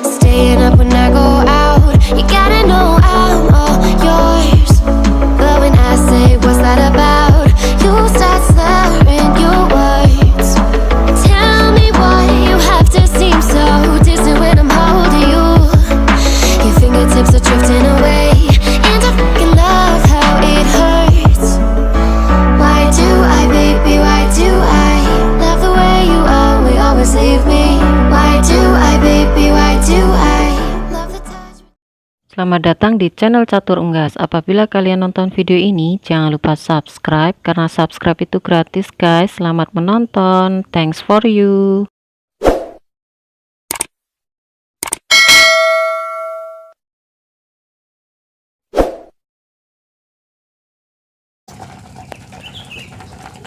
Staying up when I go out, you gotta know I'm all yours. But when I say what's that about, you start slurring your words. Tell me why you have to seem so distant when I'm holding you. Your fingertips are drifting away, and I fucking love how it hurts. Why do I, baby, why do I love the way you always leave me? Why do I, baby, why do I love the touch? Selamat datang di channel Catur Unggas. Apabila kalian nonton video ini, jangan lupa subscribe, karena subscribe itu gratis guys. Selamat menonton, thanks for you.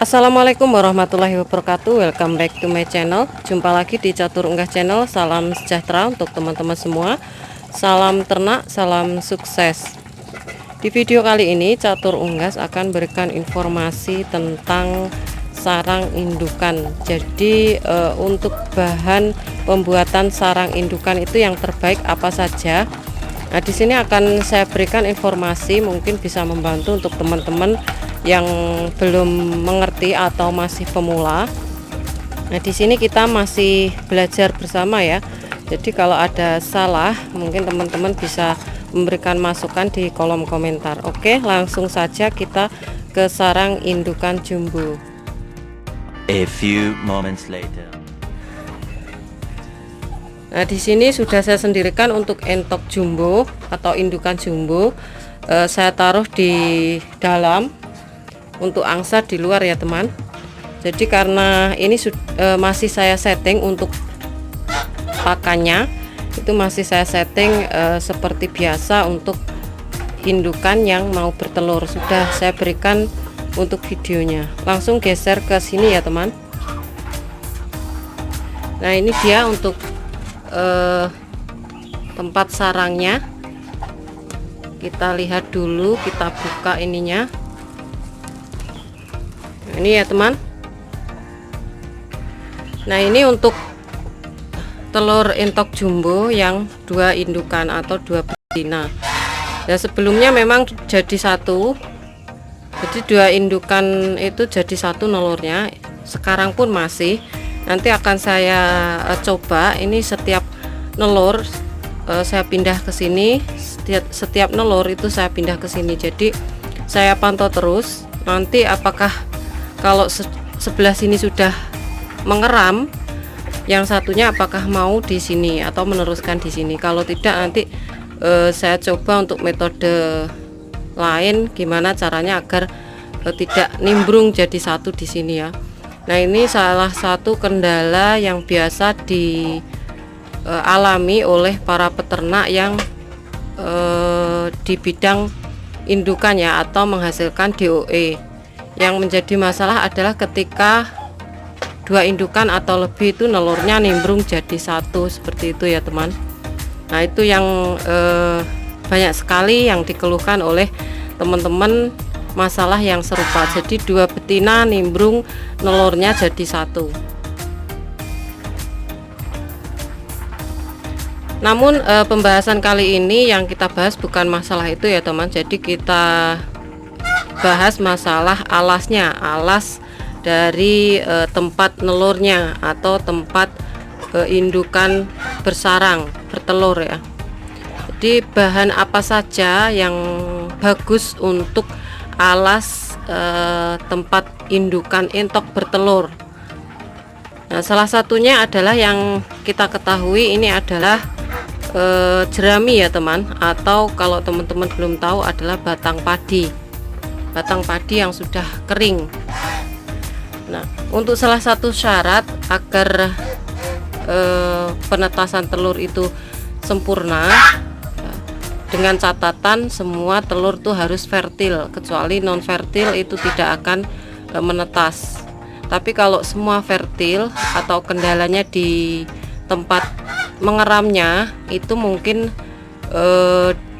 Assalamualaikum warahmatullahi wabarakatuh. Welcome back to my channel. Jumpa lagi di Catur Unggas channel. Salam sejahtera untuk teman-teman semua. Salam ternak, salam sukses. Di video kali ini Catur Unggas akan berikan informasi tentang sarang indukan. Jadi untuk bahan pembuatan sarang indukan itu yang terbaik apa saja. Nah, di sini akan saya berikan informasi, mungkin bisa membantu untuk teman-teman yang belum mengerti atau masih pemula. Nah, di sini kita masih belajar bersama ya. Jadi kalau ada salah, mungkin teman-teman bisa memberikan masukan di kolom komentar. Oke, langsung saja kita ke sarang indukan jumbo. A few moments later. Nah, di sini sudah saya sendirikan untuk entok jumbo atau indukan jumbo. Saya taruh di dalam, untuk angsa di luar ya teman. Jadi karena ini masih saya setting untuk pakannya, itu masih saya setting seperti biasa untuk indukan yang mau bertelur. Sudah saya berikan untuk videonya. Langsung geser ke sini ya teman. Nah, ini dia untuk tempat sarangnya. Kita lihat dulu, kita buka ininya. Nah, ini ya teman. Nah, ini untuk telur entok jumbo yang 2 indukan atau 2 betina. Ya, sebelumnya memang jadi satu. Jadi 2 indukan itu jadi satu nelurnya. Sekarang pun masih. Nanti akan saya coba ini setiap nelur saya pindah ke sini. Setiap nelur itu saya pindah ke sini. Jadi saya pantau terus. Nanti apakah kalau sebelah sini sudah mengeram, yang satunya apakah mau di sini atau meneruskan di sini. Kalau tidak, nanti saya coba untuk metode lain, gimana caranya agar tidak nimbrung jadi satu di sini ya. Nah, ini salah satu kendala yang biasa dialami oleh para peternak yang di bidang indukan ya, atau menghasilkan DOE. Yang menjadi masalah adalah ketika 2 indukan atau lebih itu nelurnya nimbrung jadi satu, seperti itu ya teman. Nah, itu yang banyak sekali yang dikeluhkan oleh teman-teman, masalah yang serupa. Jadi 2 betina nimbrung nelurnya jadi satu. Namun pembahasan kali ini yang kita bahas bukan masalah itu ya teman. Jadi kita bahas masalah alasnya, alas dari tempat nelurnya atau tempat indukan bersarang bertelur ya. Jadi bahan apa saja yang bagus untuk alas tempat indukan entok bertelur. Nah, salah satunya adalah yang kita ketahui ini adalah jerami ya teman, atau kalau teman-teman belum tahu adalah batang padi yang sudah kering. Nah, untuk salah satu syarat agar penetasan telur itu sempurna, dengan catatan semua telur tuh harus fertil, kecuali non fertil itu tidak akan menetas. Tapi kalau semua fertil atau kendalanya di tempat mengeramnya, itu mungkin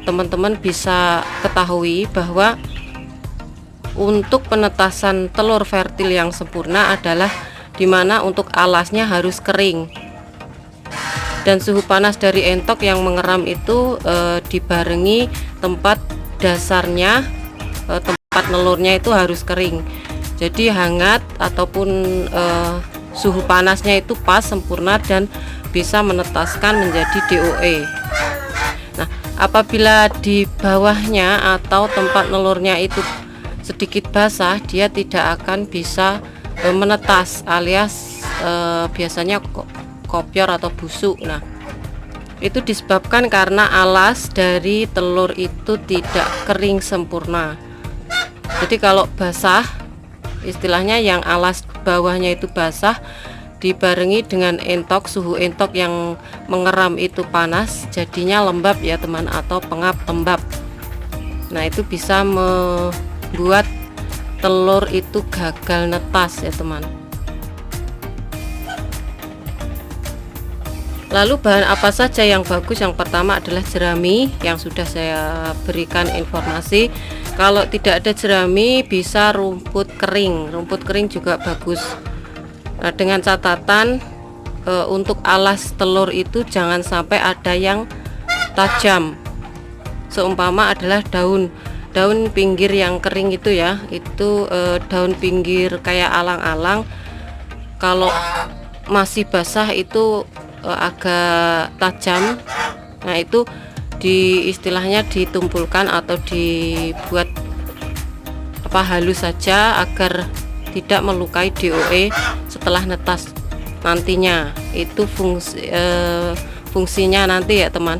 teman-teman bisa ketahui bahwa untuk penetasan telur fertil yang sempurna adalah dimana untuk alasnya harus kering. dan suhu panas dari entok yang mengeram itu dibarengi tempat dasarnya, tempat nelurnya itu harus kering. Jadi hangat ataupun suhu panasnya itu pas sempurna dan bisa menetaskan menjadi DOE. Nah, apabila di bawahnya atau tempat nelurnya itu sedikit basah, dia tidak akan bisa menetas, alias biasanya kopior atau busuk. Nah, itu disebabkan karena alas dari telur itu tidak kering sempurna. Jadi kalau basah, istilahnya yang alas bawahnya itu basah dibarengi dengan entok, suhu entok yang mengeram itu panas, jadinya lembab ya teman, atau pengap lembab. Nah, itu bisa membuat telur itu gagal netas ya teman. Lalu bahan apa saja yang bagus? Yang pertama adalah jerami yang sudah saya berikan informasi. Kalau tidak ada jerami, bisa rumput kering. Rumput kering juga bagus. Nah, dengan catatan untuk alas telur itu jangan sampai ada yang tajam. Seumpama adalah daun pinggir yang kering itu ya, itu daun pinggir kayak alang-alang. Kalau masih basah itu agak tajam. Nah, itu istilahnya ditumpulkan atau dibuat halus saja agar tidak melukai DOE setelah netas nantinya. Itu fungsinya nanti ya teman.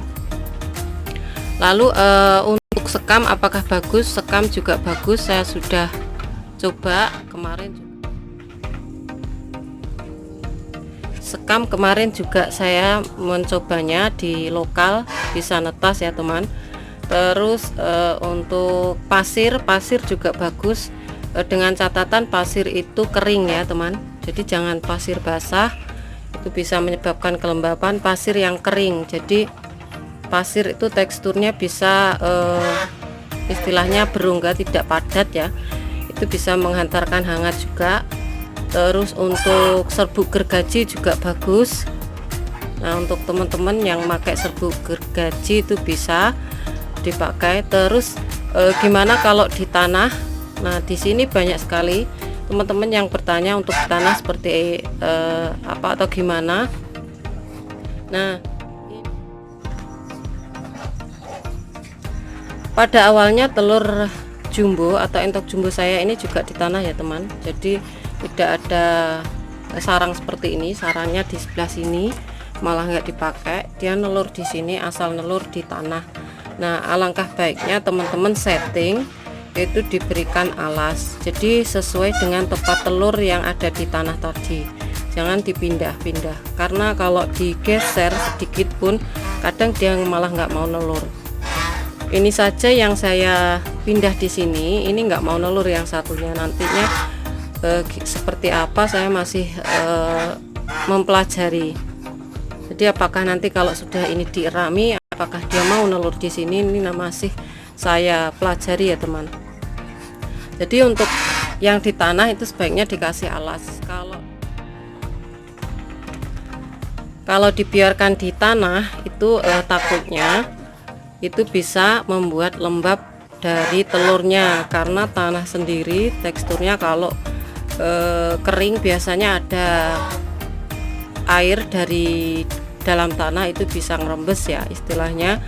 Lalu untuk sekam apakah bagus? Sekam juga bagus, saya sudah coba kemarin. Sekam kemarin juga saya mencobanya di lokal, bisa netas ya teman. Terus untuk pasir juga bagus, dengan catatan pasir itu kering ya teman. Jadi jangan pasir basah, itu bisa menyebabkan kelembapan. Pasir yang kering, jadi pasir itu teksturnya bisa istilahnya berongga, tidak padat ya, itu bisa menghantarkan hangat juga. Terus untuk serbuk gergaji juga bagus. Nah, untuk teman-teman yang pakai serbuk gergaji itu bisa dipakai. Terus gimana kalau di tanah? Nah, di sini banyak sekali teman-teman yang bertanya untuk tanah seperti apa atau gimana. Nah, pada awalnya telur jumbo atau entok jumbo saya ini juga di tanah ya teman. Jadi tidak ada sarang seperti ini, sarangnya di sebelah sini malah nggak dipakai, dia nelur di sini, asal nelur di tanah. Nah, alangkah baiknya teman-teman setting itu diberikan alas, jadi sesuai dengan tempat telur yang ada di tanah tadi, jangan dipindah-pindah, karena kalau digeser sedikit pun kadang dia malah nggak mau nelur. Ini saja yang saya pindah di sini, ini nggak mau nelur yang satunya. Nantinya seperti apa saya masih mempelajari. Jadi apakah nanti kalau sudah ini dierami, apakah dia mau nelur di sini, ini masih saya pelajari ya teman. Jadi untuk yang di tanah itu sebaiknya dikasih alas. Kalau dibiarkan di tanah itu takutnya itu bisa membuat lembab dari telurnya, karena tanah sendiri teksturnya kalau kering biasanya ada air dari dalam tanah, itu bisa ngerembes ya istilahnya,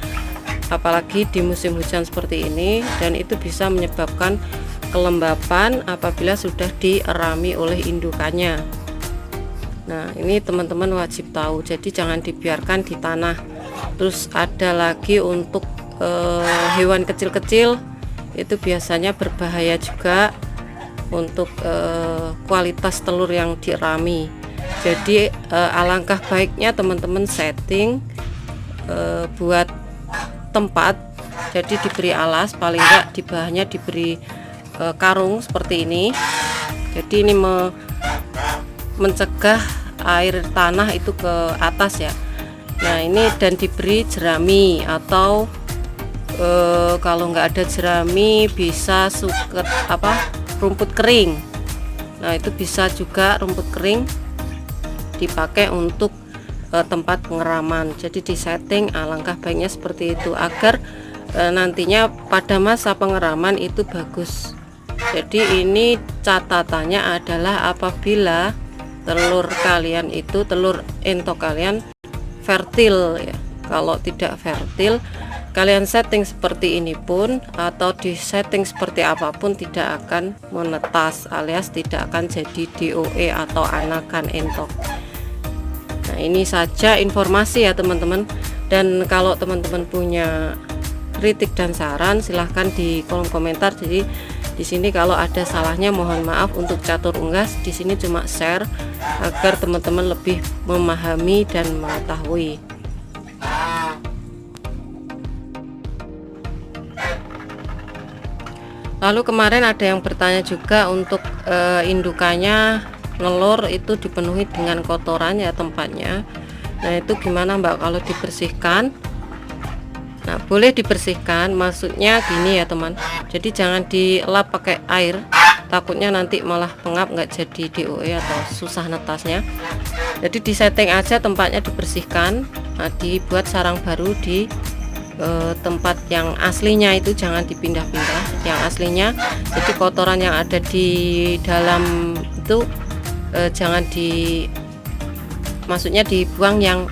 apalagi di musim hujan seperti ini, dan itu bisa menyebabkan kelembapan apabila sudah dierami oleh indukannya. Nah, ini teman-teman wajib tahu, jadi jangan dibiarkan di tanah. Terus ada lagi untuk hewan kecil-kecil, itu biasanya berbahaya juga untuk kualitas telur yang dierami. Jadi alangkah baiknya teman-teman setting buat tempat, jadi diberi alas, paling enggak di bawahnya diberi karung seperti ini. Jadi ini mencegah air tanah itu ke atas ya. Nah, ini dan diberi jerami, atau kalau nggak ada jerami bisa suket rumput kering. Nah, itu bisa juga rumput kering dipakai untuk tempat pengeraman. Jadi di setting alangkah baiknya seperti itu agar nantinya pada masa pengeraman itu bagus. Jadi ini catatannya adalah apabila telur kalian itu, telur entok kalian fertil ya. Kalau tidak fertil, kalian setting seperti ini pun atau di setting seperti apapun tidak akan menetas alias tidak akan jadi DOE atau anakan entok. Nah, ini saja informasi ya teman-teman. Dan kalau teman-teman punya kritik dan saran silahkan di kolom komentar. Jadi di sini kalau ada salahnya mohon maaf. Untuk catur unggas di sini cuma share agar teman-teman lebih memahami dan mengetahui. Lalu kemarin ada yang bertanya juga untuk indukannya nelur itu dipenuhi dengan kotoran ya tempatnya. Nah itu gimana Mbak kalau dibersihkan? Nah boleh dibersihkan, maksudnya gini ya teman, jadi jangan dilap pakai air, takutnya nanti malah pengap nggak jadi DOE atau susah netasnya. Jadi disetting aja tempatnya, dibersihkan. Nah, dibuat sarang baru di tempat yang aslinya, itu jangan dipindah-pindah yang aslinya. Jadi kotoran yang ada di dalam itu jangan maksudnya dibuang yang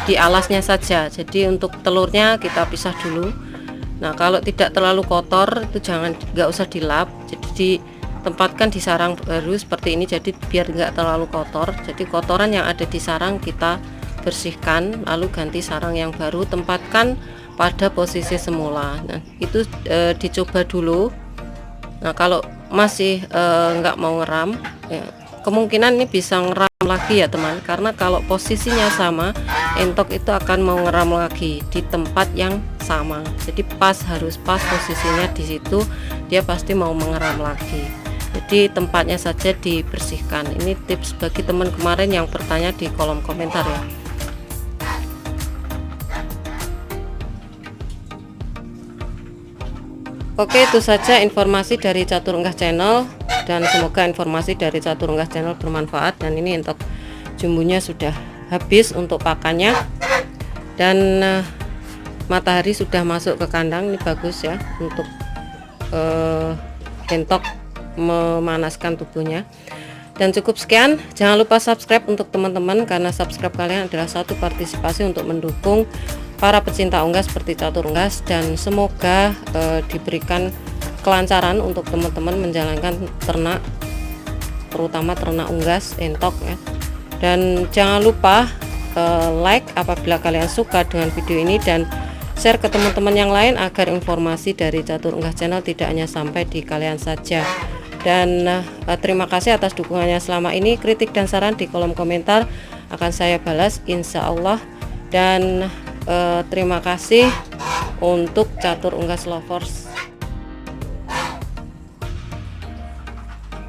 di alasnya saja. Jadi untuk telurnya kita pisah dulu. Nah kalau tidak terlalu kotor itu nggak usah dilap, jadi ditempatkan di sarang baru seperti ini, jadi biar nggak terlalu kotor. Jadi kotoran yang ada di sarang kita bersihkan, lalu ganti sarang yang baru, tempatkan pada posisi semula. Nah itu dicoba dulu. Nah kalau masih nggak mau ngeram ya, kemungkinan ini bisa ngeram lagi ya teman, karena kalau posisinya sama entok itu akan mau ngeram lagi di tempat yang sama. Jadi harus pas posisinya di situ, dia pasti mau mengeram lagi. Jadi tempatnya saja dibersihkan. Ini tips bagi teman kemarin yang bertanya di kolom komentar ya. Oke, itu saja informasi dari Catur Unggas Channel, dan semoga informasi dari Catur Unggas Channel bermanfaat. Dan ini entok jumbunya sudah habis untuk pakannya, dan matahari sudah masuk ke kandang. Ini bagus ya untuk entok memanaskan tubuhnya. Dan cukup sekian, jangan lupa subscribe untuk teman-teman, karena subscribe kalian adalah satu partisipasi untuk mendukung para pecinta unggas seperti Catur Unggas. Dan semoga diberikan kelancaran untuk teman-teman menjalankan ternak, terutama ternak unggas entok ya. Dan jangan lupa like apabila kalian suka dengan video ini, dan share ke teman-teman yang lain agar informasi dari Catur Unggas Channel tidak hanya sampai di kalian saja. Dan terima kasih atas dukungannya selama ini. Kritik dan saran di kolom komentar akan saya balas insya Allah. Dan terima kasih untuk Catur Unggas Lovers.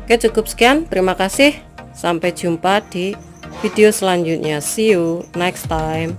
Oke, cukup sekian, terima kasih, sampai jumpa di video selanjutnya. See you next time.